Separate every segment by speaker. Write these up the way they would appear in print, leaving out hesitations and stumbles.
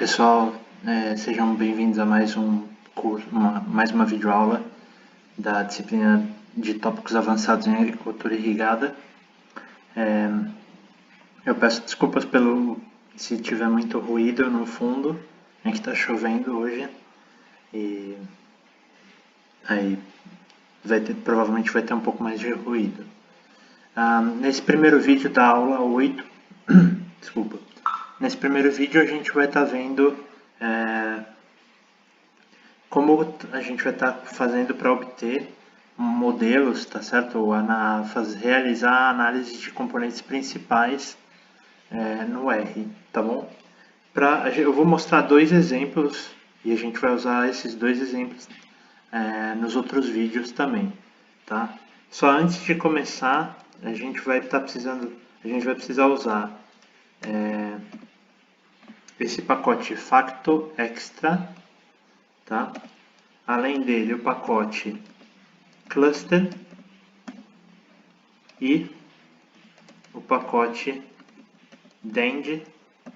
Speaker 1: Pessoal, sejam bem-vindos a mais um curso, mais uma videoaula da disciplina de tópicos avançados em agricultura irrigada. Eu peço desculpas se tiver muito ruído no fundo, é que está chovendo hoje e aí provavelmente vai ter um pouco mais de ruído. Nesse primeiro vídeo da aula 8, desculpa. Nesse primeiro vídeo a gente vai estar vendo como a gente vai estar fazendo para obter modelos, tá certo? Ou realizar a análise de componentes principais no R, tá bom? Eu vou mostrar dois exemplos e a gente vai usar esses dois exemplos nos outros vídeos também, tá? Só antes de começar, a gente vai precisar usar esse pacote Facto Extra, tá? Além dele, o pacote Cluster e o pacote Dend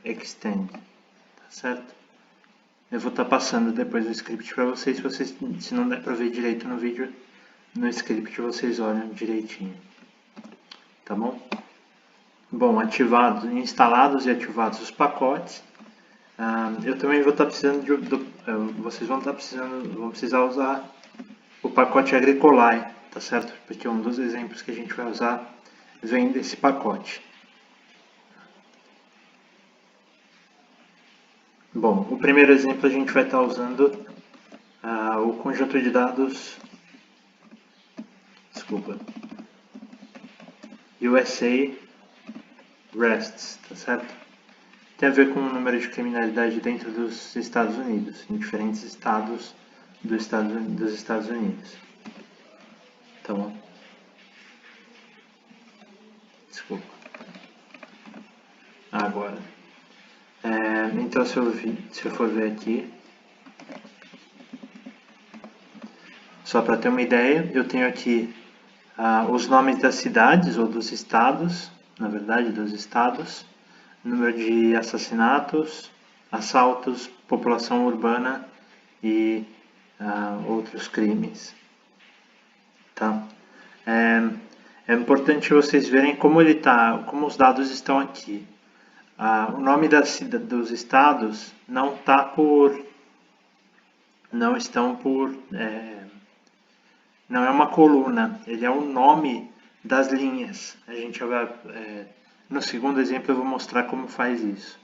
Speaker 1: Extend, tá certo? Eu vou estar passando depois o script para vocês, se não der para ver direito no vídeo, no script vocês olham direitinho, tá bom? Bom, instalados e ativados os pacotes, eu também vou estar precisando vocês vão precisar usar o pacote Agricolae, tá certo? Porque um dos exemplos que a gente vai usar vem desse pacote. Bom, o primeiro exemplo a gente vai estar usando o conjunto de dados, USA RESTs, tá certo? Tem a ver com o número de criminalidade dentro dos Estados Unidos, em diferentes estados dos Estados Unidos. Tá bom? Desculpa. Agora. Então, se eu for ver aqui, só para ter uma ideia, eu tenho aqui os nomes das cidades ou dos estados, na verdade, dos estados, número de assassinatos, assaltos, população urbana e outros crimes. Tá? É importante vocês verem como os dados estão aqui. O nome dos estados não é uma coluna, ele é o nome das linhas. A gente vai, no segundo exemplo eu vou mostrar como faz isso,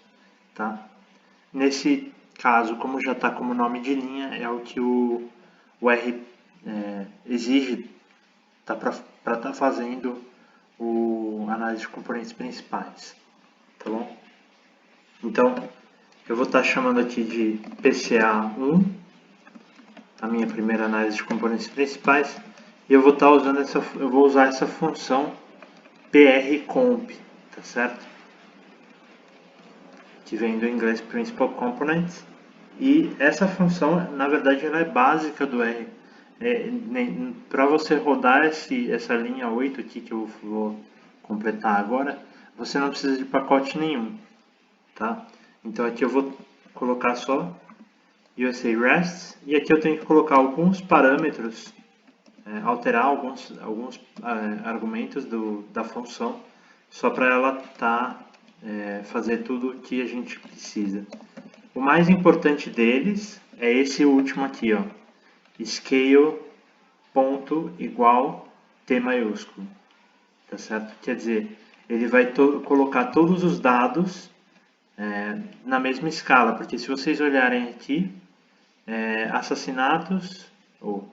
Speaker 1: tá? Nesse caso, como já está como nome de linha, é o que o R exige para estar fazendo a análise de componentes principais, tá bom? Então, eu vou estar chamando aqui de PCA1, a minha primeira análise de componentes principais, e eu vou estar usar essa função prcomp, tá certo? Que vem do inglês Principal Components, e essa função, na verdade, ela é básica do R. Para você rodar essa linha 8 aqui, que eu vou completar agora, você não precisa de pacote nenhum, tá? Então aqui eu vou colocar só USA REST, e aqui eu tenho que colocar alguns parâmetros, alterar alguns argumentos da função, só para ela fazer tudo o que a gente precisa. O mais importante deles é esse último aqui, ó, scale ponto igual T maiúsculo, tá certo? Quer dizer, ele vai colocar todos os dados na mesma escala, porque se vocês olharem aqui, assassinatos,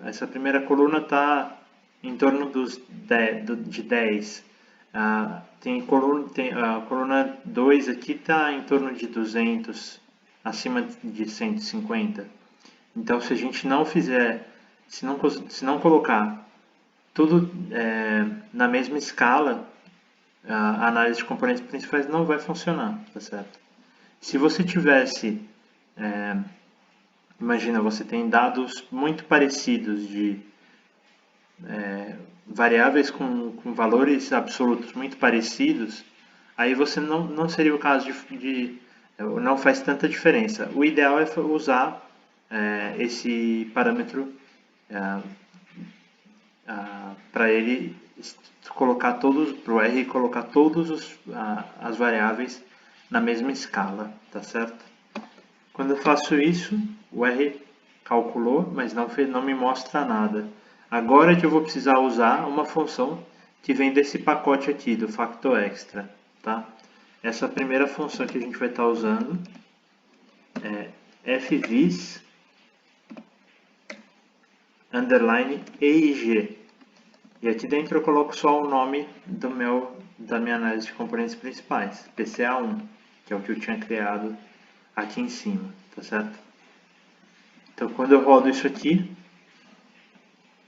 Speaker 1: essa primeira coluna está em torno de 10. A coluna 2 aqui está em torno de 200, acima de 150. Então, se a gente não fizer, se não colocar tudo na mesma escala, a análise de componentes principais não vai funcionar, tá certo? Se você tivesse, imagina, você tem dados muito parecidos de variáveis com valores absolutos muito parecidos, aí você não seria o caso não faz tanta diferença. O ideal é usar esse parâmetro para ele colocar todos, para o R colocar todas as variáveis na mesma escala, tá certo? Quando eu faço isso, o R calculou, mas não me mostra nada. Agora que eu vou precisar usar uma função que vem desse pacote aqui, do FactorExtra, tá? Essa primeira função que a gente vai estar usando é fvis underline EIG. E aqui dentro eu coloco só o nome da minha análise de componentes principais, PCA1, que é o que eu tinha criado aqui em cima, tá certo? Então quando eu rodo isso aqui,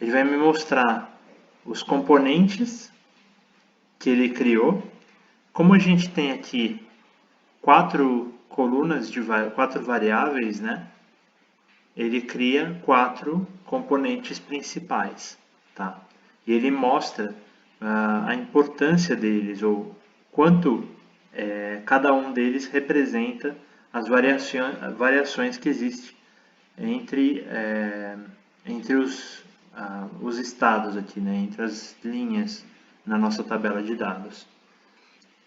Speaker 1: ele vai me mostrar os componentes que ele criou. Como a gente tem aqui 4 colunas de 4 variáveis, né? Ele cria 4 componentes principais, tá? E ele mostra a importância deles, ou quanto cada um deles representa as variações que existem entre os estados aqui, né? Entre as linhas na nossa tabela de dados.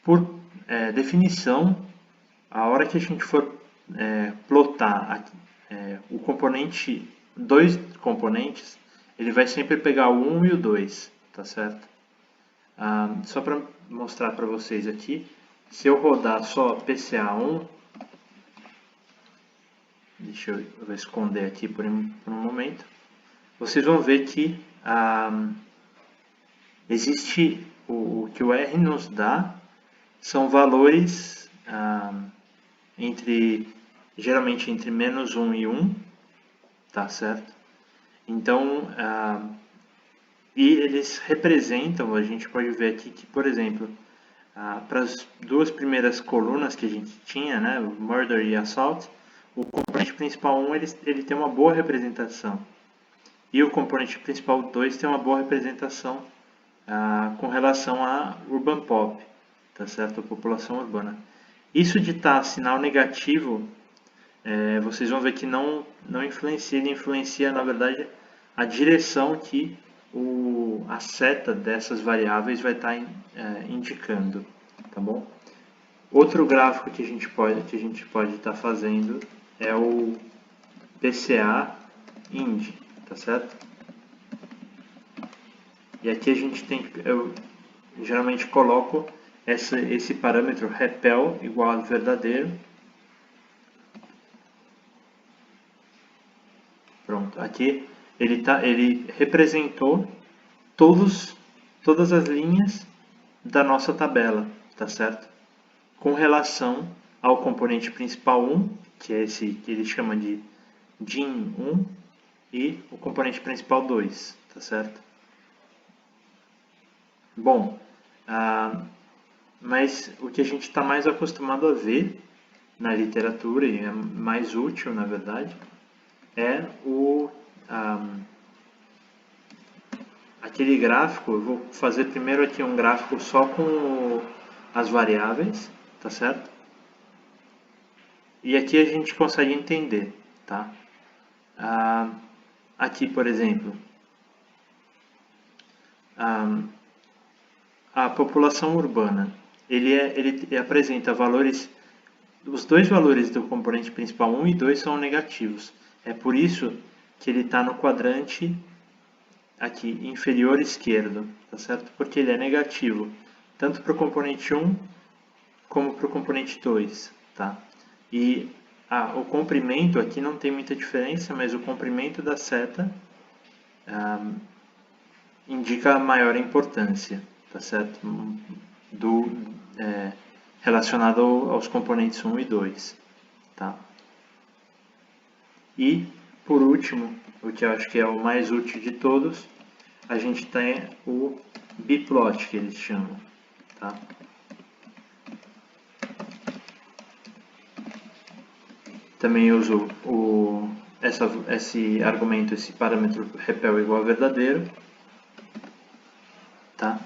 Speaker 1: Por definição, a hora que a gente for plotar o componente, 2 componentes, ele vai sempre pegar o 1 e o 2, tá certo? Só para mostrar para vocês aqui, se eu rodar só PCA1, deixa eu vou esconder aqui por um momento, vocês vão ver que existe o que o R nos dá, são valores geralmente entre -1 e 1, tá certo? Então, e eles representam, a gente pode ver aqui que, por exemplo, para as 2 primeiras colunas que a gente tinha, né, o Murder e Assault, o componente principal 1 ele tem uma boa representação. E o componente principal 2 tem uma boa representação com relação a Urban Pop, tá certo? A população urbana. Isso de estar sinal negativo, vocês vão ver que não influencia, ele influencia, na verdade, a direção que a seta dessas variáveis vai estar indicando, tá bom? Outro gráfico que a gente pode estar fazendo é o PCA Ind, tá certo? E aqui a gente eu geralmente coloco esse parâmetro repel igual a verdadeiro. Pronto, aqui ele representou todas as linhas da nossa tabela, tá certo? Com relação ao componente principal 1, que é esse que ele chama de DIN1, e o componente principal 2, tá certo? Bom, mas o que a gente está mais acostumado a ver na literatura, e é mais útil, na verdade, é aquele gráfico. Eu vou fazer primeiro aqui um gráfico só com as variáveis, tá certo? E aqui a gente consegue entender, tá? Aqui, por exemplo, a população urbana, ele apresenta valores, os 2 valores do componente principal 1 e 2 são negativos. É por isso que ele está no quadrante aqui inferior esquerdo, tá certo? Porque ele é negativo, tanto para o componente 1 como para o componente 2, tá? E o comprimento aqui não tem muita diferença, mas o comprimento da seta indica a maior importância, tá certo? Relacionado aos componentes 1 e 2, tá? E, por último, o que eu acho que é o mais útil de todos, a gente tem o biplot, que eles chamam, tá? Também uso esse argumento, esse parâmetro repel igual a verdadeiro, tá?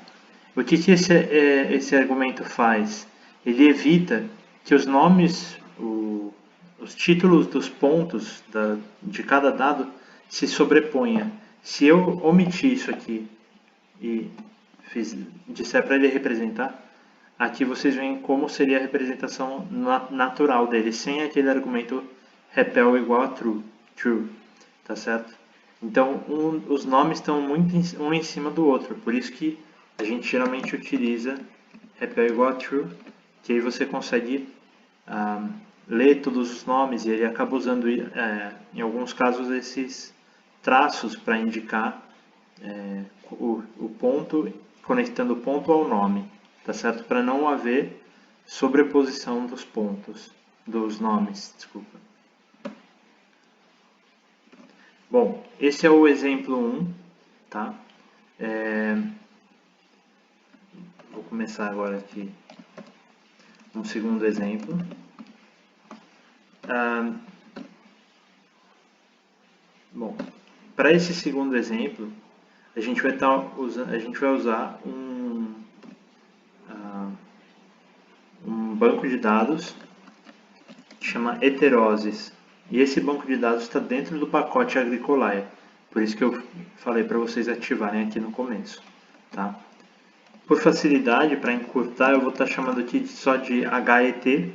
Speaker 1: O que esse argumento faz? Ele evita que os nomes, os títulos dos pontos de cada dado se sobreponha. Se eu omitir isso aqui e disser para ele representar, aqui vocês veem como seria a representação natural dele, sem aquele argumento repel igual a true, tá certo? Então, os nomes estão muito um em cima do outro, por isso que a gente geralmente utiliza repel igual a true, que aí você consegue ler todos os nomes, e ele acaba usando, em alguns casos, esses traços para indicar o ponto, conectando o ponto ao nome, tá certo? Para não haver sobreposição dos pontos, dos nomes, desculpa. Bom, esse é o exemplo 1, tá? Vou começar agora aqui um segundo exemplo. Bom, para esse segundo exemplo, a gente vai usar um banco de dados que chama Heterosis. E esse banco de dados está dentro do pacote Agricolae. Por isso que eu falei para vocês ativarem aqui no começo. Tá? Por facilidade, para encurtar, eu vou estar chamando aqui só de HET,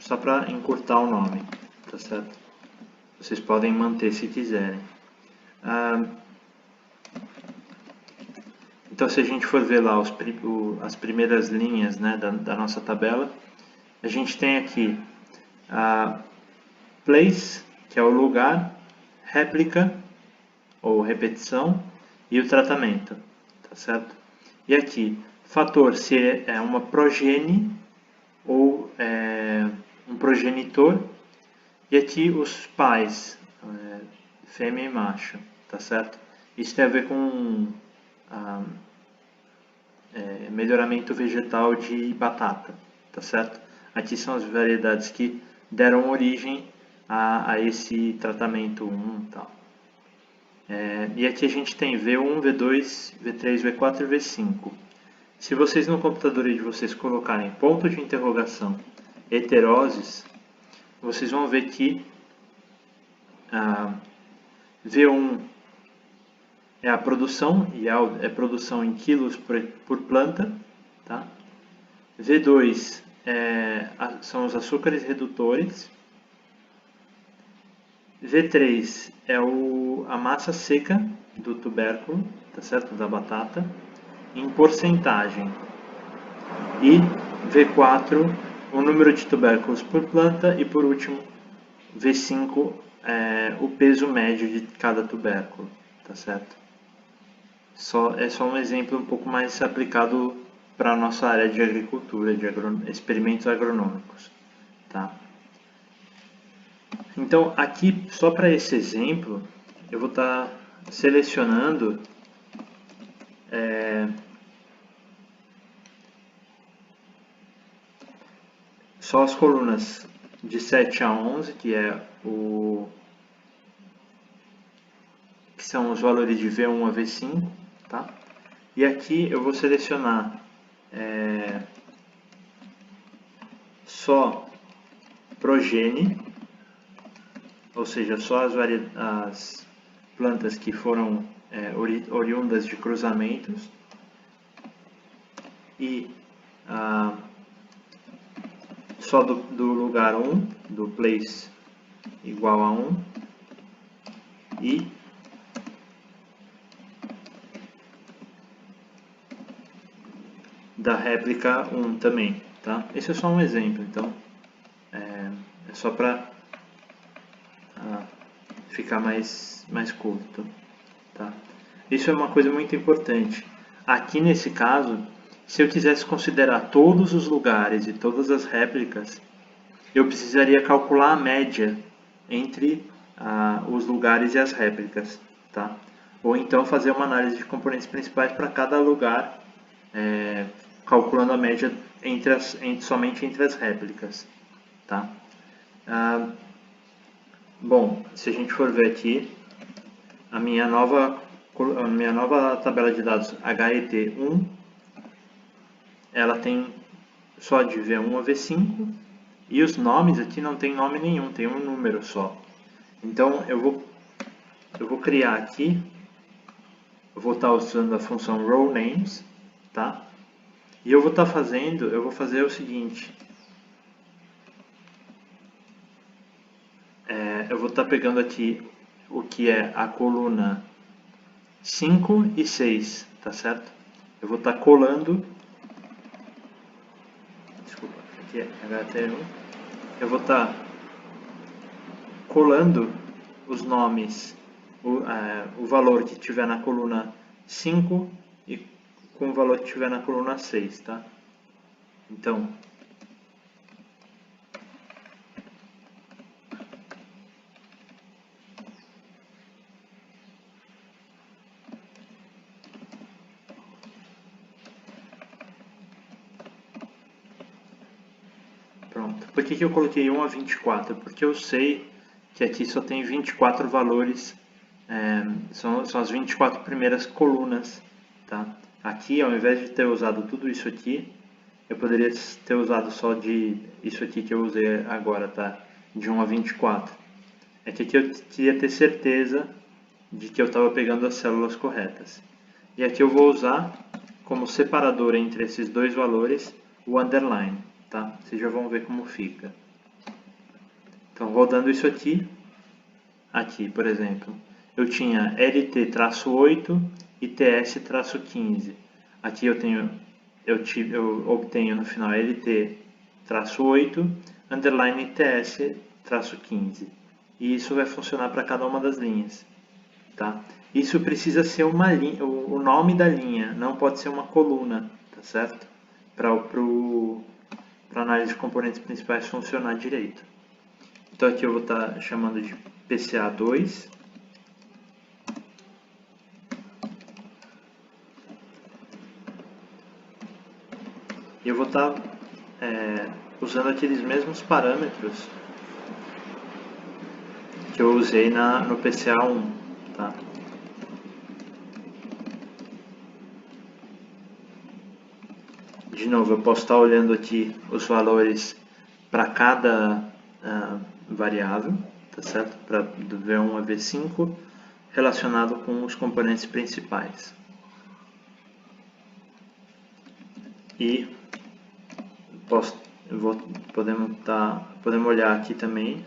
Speaker 1: só para encurtar o nome. Tá certo? Vocês podem manter se quiserem. Então, se a gente for ver lá as primeiras linhas, né, da nossa tabela, a gente tem aqui a place, que é o lugar, réplica ou repetição, e o tratamento, tá certo? E aqui, fator, se é uma progenie ou um progenitor, e aqui os pais, fêmea e macho, tá certo? Isso tem a ver com melhoramento vegetal de batata, tá certo? Aqui são as variedades que deram origem a esse tratamento 1 e tal. E aqui a gente tem V1, V2, V3, V4 e V5. Se vocês no computador de vocês colocarem ponto de interrogação heteroses, vocês vão ver que V1 é a produção, e é produção em quilos por planta. Tá? V2 são os açúcares redutores. V3 é a massa seca do tubérculo, tá certo? Da batata, em porcentagem. E V4, o número de tubérculos por planta. E por último, V5, o peso médio de cada tubérculo, tá certo? É só um exemplo um pouco mais aplicado para a nossa área de agricultura, de experimentos agronômicos, tá? Então, aqui, só para esse exemplo, eu vou estar selecionando só as colunas de 7 a 11, que são os valores de V1 a V5, tá? E aqui eu vou selecionar só progenie, ou seja, só as plantas que foram oriundas de cruzamentos, e só do lugar 1, do place igual a 1, e da réplica 1 também, tá? Esse é só um exemplo, então é só para ficar mais curto, tá? Isso é uma coisa muito importante. Aqui nesse caso, se eu quisesse considerar todos os lugares e todas as réplicas, eu precisaria calcular a média entre os lugares e as réplicas, tá? Ou então fazer uma análise de componentes principais para cada lugar, calculando a média somente entre as réplicas, tá? Bom, se a gente for ver aqui, a minha nova tabela de dados HET1, ela tem só de V1 a V5, E os nomes aqui não tem nome nenhum, tem um número só. Então eu vou criar aqui, eu vou estar usando a função rowNames, tá? E eu vou fazer o seguinte. Eu vou estar pegando aqui o que é a coluna 5 e 6, tá certo? Eu vou estar colando, desculpa, aqui é HTML. Eu vou estar colando os nomes, o valor que tiver na coluna 5 e com o valor que tiver na coluna 6, tá? Então, pronto. Por que eu coloquei 1 a 24? Porque eu sei que aqui só tem 24 valores, são as 24 primeiras colunas, tá? Aqui, ao invés de ter usado tudo isso aqui, eu poderia ter usado só de isso aqui que eu usei agora, tá? De 1 a 24. É que aqui eu queria ter certeza de que eu estava pegando as células corretas. E aqui eu vou usar como separador entre esses dois valores o underline, tá? Vocês já vão ver como fica. Então, rodando isso aqui, por exemplo, eu tinha LT-8 e TS-15. Aqui eu obtenho no final LT-8, underline TS-15. E isso vai funcionar para cada uma das linhas, tá? Isso precisa ser uma linha, o nome da linha, não pode ser uma coluna, tá certo? Para a análise de componentes principais funcionar direito. Então aqui eu vou estar chamando de PCA2. E eu vou estar usando aqueles mesmos parâmetros que eu usei no PCA1, tá? De novo, eu posso estar olhando aqui os valores para cada variável, tá certo? Para do V1 a V5, relacionado com os componentes principais. E podemos olhar aqui também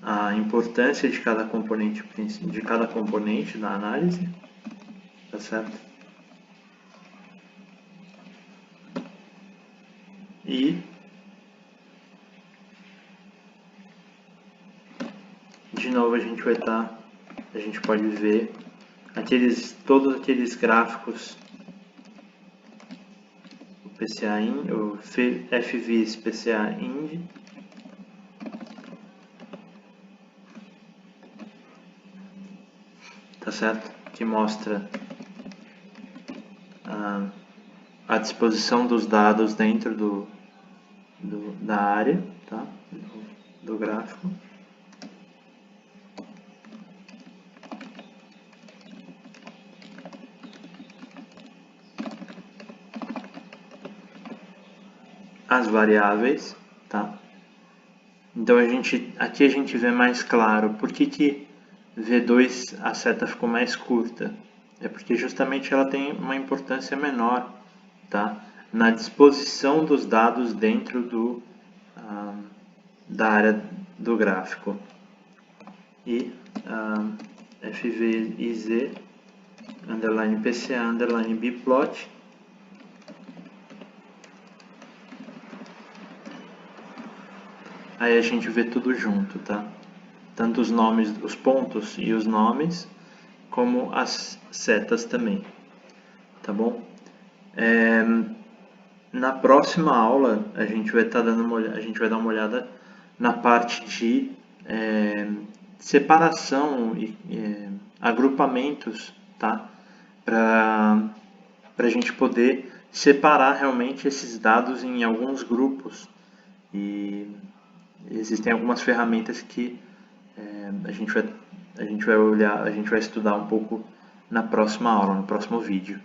Speaker 1: a importância de cada componente da análise, tá certo? E de novo a gente pode ver todos aqueles gráficos, o PCA-IND, o FVIS PCA-IND, tá certo? Que mostra a disposição dos dados dentro da área, tá? do gráfico. As variáveis, tá? Então aqui a gente vê mais claro por que V2 a seta ficou mais curta. É porque justamente ela tem uma importância menor, tá? Na disposição dos dados dentro da área do gráfico. E FVIZ underline PCA underline bplot aí a gente vê tudo junto, tá? Tanto os nomes, os pontos e os nomes, como as setas também, tá bom? Na próxima aula a gente vai dar uma olhada na parte de separação e agrupamentos, tá? Para a gente poder separar realmente esses dados em alguns grupos. E existem algumas ferramentas que a gente vai estudar um pouco na próxima aula, no próximo vídeo.